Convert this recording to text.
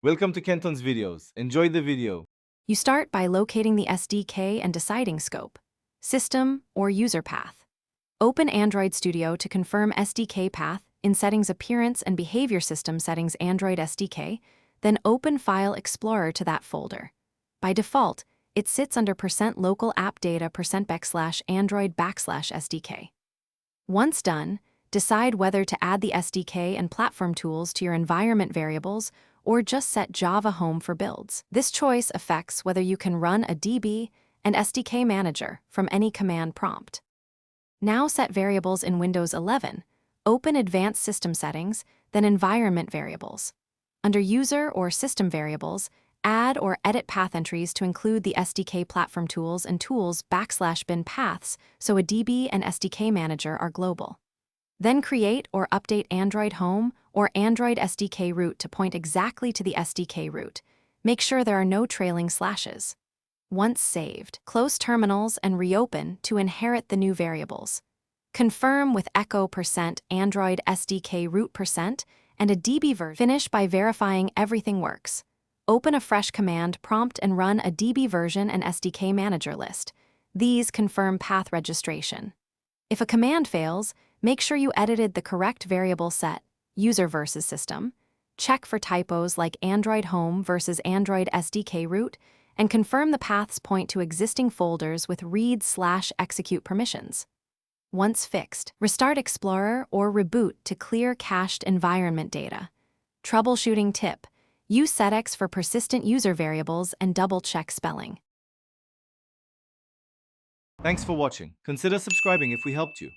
Welcome to Kenton's videos. Enjoy the video. You start by locating the SDK and deciding scope, system, or user path. Open Android Studio to confirm SDK path in Settings Appearance and Behavior System Settings Android SDK, then open File Explorer to that folder. By default, it sits under %local app data %\android \SDK. Once done, decide whether to add the SDK and platform tools to your environment variables or just set Java Home for builds. This choice affects whether you can run a DB and SDK manager from any command prompt. Now set variables in Windows 11. Open Advanced System Settings, then Environment Variables. Under User or System Variables, add or edit path entries to include the SDK platform tools and tools \bin paths so a DB and SDK manager are global. Then create or update Android Home or Android SDK root to point exactly to the SDK root. Make sure there are no trailing slashes. Once saved, close terminals and reopen to inherit the new variables. Confirm with echo %Android SDK root % and a DB version. Finish by verifying everything works. Open a fresh command prompt and run a DB version and SDK manager list. These confirm path registration. If a command fails, make sure you edited the correct variable set, user versus system, check for typos like Android Home versus Android SDK root, and confirm the paths point to existing folders with read/execute permissions. Once fixed, restart Explorer or reboot to clear cached environment data. Troubleshooting tip: use setx for persistent user variables and double-check spelling. Thanks for watching. Consider subscribing if we helped you.